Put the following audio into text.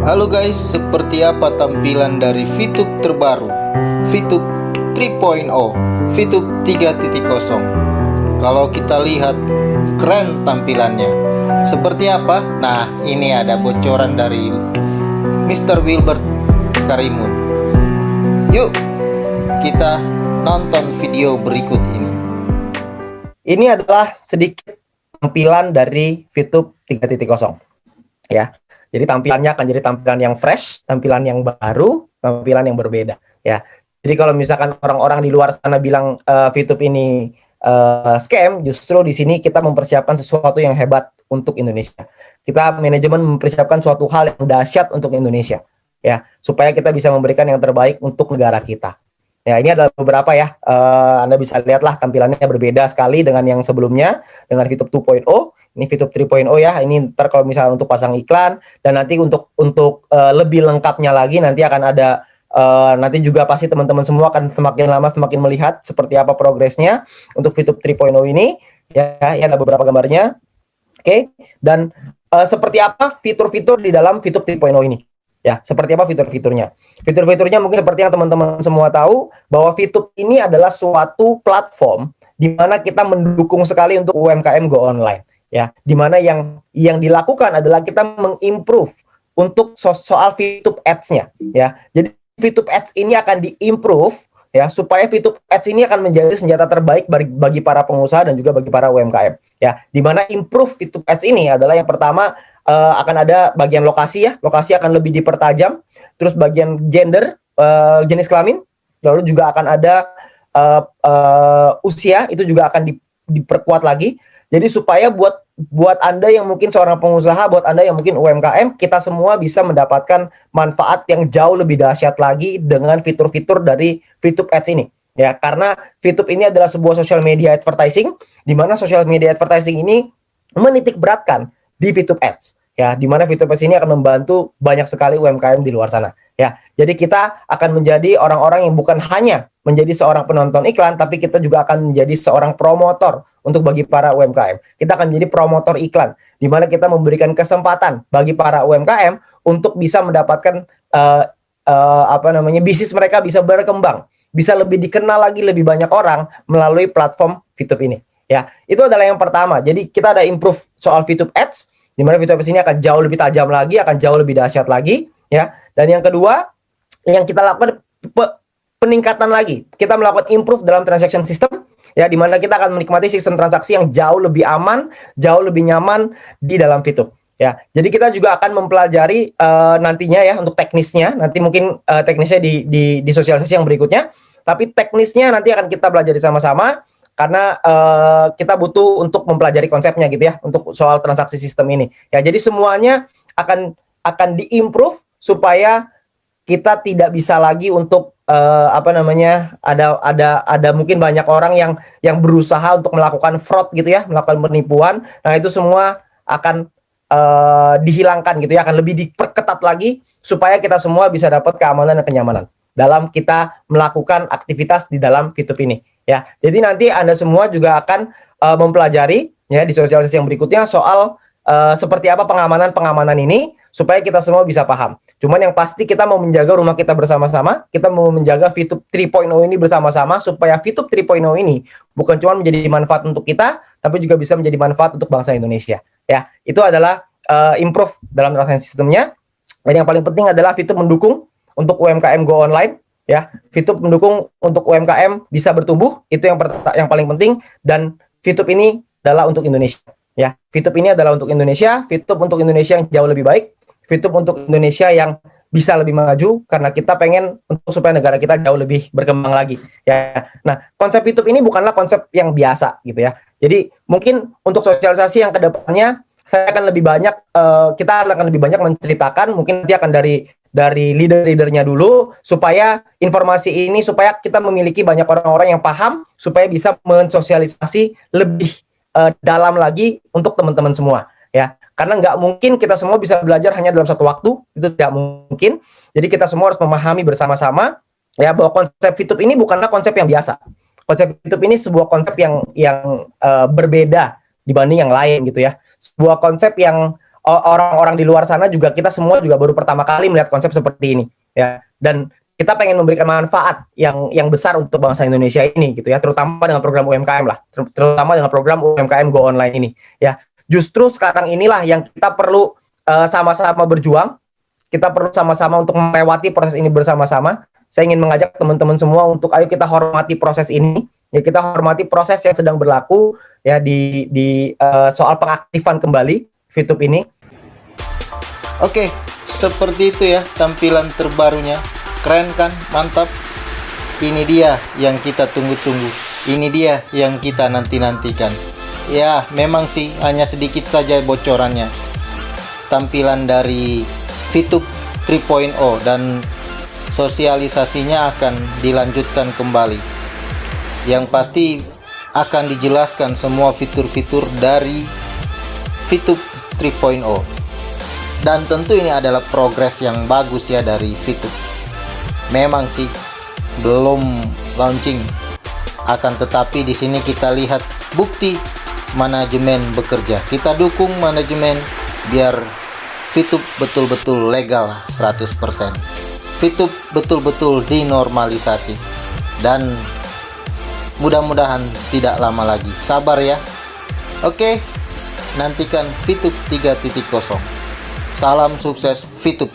Halo guys, seperti apa tampilan dari VTube terbaru? VTube 3.0, VTube 3.0. Kalau kita lihat, keren tampilannya. Seperti apa? Nah, ini ada bocoran dari Mr. Wilbert Karimun. Yuk, kita nonton video berikut ini. Ini adalah sedikit tampilan dari VTube 3.0 ya. Jadi tampilannya akan jadi tampilan yang fresh, tampilan yang baru, tampilan yang berbeda ya. Jadi kalau misalkan orang-orang di luar sana bilang VTube ini scam, justru di sini kita mempersiapkan sesuatu yang hebat untuk Indonesia. Kita manajemen mempersiapkan suatu hal yang dahsyat untuk Indonesia ya, supaya kita bisa memberikan yang terbaik untuk negara kita. Ya, ini adalah beberapa ya. Anda bisa lihatlah tampilannya berbeda sekali dengan yang sebelumnya, dengan VTube 2.0. Ini VTube 3.0 ya. Ini ntar kalau misalnya untuk pasang iklan, dan nanti untuk lebih lengkapnya lagi nanti akan ada nanti juga pasti teman-teman semua akan semakin lama semakin melihat seperti apa progresnya untuk VTube 3.0 ini. Ya, ada beberapa gambarnya. Oke. Dan seperti apa fitur-fitur di dalam VTube 3.0 ini? Ya, seperti apa fitur-fiturnya? Fitur-fiturnya mungkin seperti yang teman-teman semua tahu, bahwa VTube ini adalah suatu platform di mana kita mendukung sekali untuk UMKM go online. Ya, di mana yang dilakukan adalah kita mengimprove untuk soal VTube Ads-nya. Ya, jadi VTube Ads ini akan diimprove ya, supaya VTube Ads ini akan menjadi senjata terbaik bagi para pengusaha dan juga bagi para UMKM. Ya, di mana improve VTube Ads ini adalah yang pertama, akan ada bagian lokasi ya, lokasi akan lebih dipertajam, terus bagian gender, jenis kelamin, lalu juga akan ada usia, itu juga akan diperkuat lagi. Jadi supaya buat Anda yang mungkin seorang pengusaha, buat Anda yang mungkin UMKM, kita semua bisa mendapatkan manfaat yang jauh lebih dahsyat lagi dengan fitur-fitur dari VTube Ads ini. Ya, karena VTube ini adalah sebuah social media advertising, di mana social media advertising ini menitik beratkan di VTube Ads. Ya, di mana VTube Ads ini akan membantu banyak sekali UMKM di luar sana. Ya, jadi kita akan menjadi orang-orang yang bukan hanya menjadi seorang penonton iklan, tapi kita juga akan menjadi seorang promotor untuk bagi para UMKM. Kita akan menjadi promotor iklan, di mana kita memberikan kesempatan bagi para UMKM untuk bisa mendapatkan bisnis mereka bisa berkembang, bisa lebih dikenal lagi lebih banyak orang melalui platform VTube ini. Ya, itu adalah yang pertama. Jadi kita ada improve soal VTube Ads, di mana VTube Ads ini akan jauh lebih tajam lagi, akan jauh lebih dahsyat lagi, ya. Dan yang kedua, yang kita lakukan peningkatan lagi. Kita melakukan improve dalam transaction system, ya, di mana kita akan menikmati sistem transaksi yang jauh lebih aman, jauh lebih nyaman di dalam VTube. Ya, jadi kita juga akan mempelajari nantinya ya untuk teknisnya. Nanti mungkin teknisnya di sosialisasi yang berikutnya. Tapi teknisnya nanti akan kita pelajari sama-sama. Karena kita butuh untuk mempelajari konsepnya gitu ya, untuk soal transaksi sistem ini. Ya, jadi semuanya akan diimprove supaya kita tidak bisa lagi untuk ada mungkin banyak orang yang berusaha untuk melakukan fraud gitu ya, melakukan penipuan. Nah, itu semua akan dihilangkan gitu ya, akan lebih diperketat lagi supaya kita semua bisa dapat keamanan dan kenyamanan dalam kita melakukan aktivitas di dalam VTube ini. Ya, jadi nanti Anda semua juga akan mempelajari ya di sosialisasi yang berikutnya soal seperti apa pengamanan ini supaya kita semua bisa paham. Cuman yang pasti kita mau menjaga rumah kita bersama-sama, kita mau menjaga VTube 3.0 ini bersama-sama supaya VTube 3.0 ini bukan cuma menjadi manfaat untuk kita, tapi juga bisa menjadi manfaat untuk bangsa Indonesia. Ya, itu adalah improve dalam transaksi sistemnya. Dan yang paling penting adalah VTube mendukung untuk UMKM go online. Ya, VTube mendukung untuk UMKM bisa bertumbuh, itu yang paling penting, dan VTube ini adalah untuk Indonesia. Ya, VTube ini adalah untuk Indonesia, VTube untuk Indonesia yang jauh lebih baik, VTube untuk Indonesia yang bisa lebih maju, karena kita pengen untuk supaya negara kita jauh lebih berkembang lagi. Ya, nah konsep VTube ini bukanlah konsep yang biasa gitu ya. Jadi mungkin untuk sosialisasi yang kedepannya saya akan lebih banyak, kita akan lebih banyak menceritakan, mungkin nanti akan dari leader-leadernya dulu, supaya informasi ini, supaya kita memiliki banyak orang-orang yang paham, supaya bisa mensosialisasi lebih dalam lagi untuk teman-teman semua, ya. Karena nggak mungkin kita semua bisa belajar hanya dalam satu waktu, itu tidak mungkin. Jadi kita semua harus memahami bersama-sama, ya, bahwa konsep VTube ini bukanlah konsep yang biasa. Konsep VTube ini sebuah konsep yang berbeda dibanding yang lain gitu ya. Sebuah konsep yang orang-orang di luar sana juga, kita semua juga baru pertama kali melihat konsep seperti ini ya, dan kita pengen memberikan manfaat yang besar untuk bangsa Indonesia ini gitu ya, terutama dengan program UMKM lah, terutama dengan program UMKM Go Online ini ya. Justru sekarang inilah yang kita perlu sama-sama berjuang, kita perlu sama-sama untuk melewati proses ini bersama-sama. Saya ingin mengajak teman-teman semua untuk ayo kita hormati proses ini ya, kita hormati proses yang sedang berlaku ya di soal pengaktifan kembali Fitup ini. Oke, seperti itu ya tampilan terbarunya. Keren kan? Mantap. Ini dia yang kita tunggu-tunggu. Ini dia yang kita nanti-nantikan. Ya, memang sih hanya sedikit saja bocorannya. Tampilan dari Fitup 3.0 dan sosialisasinya akan dilanjutkan kembali. Yang pasti akan dijelaskan semua fitur-fitur dari Fitup 3.0. Dan tentu ini adalah progres yang bagus ya dari Fitup. Memang sih belum launching, akan tetapi di sini kita lihat bukti manajemen bekerja. Kita dukung manajemen biar Fitup betul-betul legal 100%. Fitup betul-betul dinormalisasi dan mudah-mudahan tidak lama lagi. Sabar ya. Oke, nantikan Fitup 3.0. Salam sukses Fitup.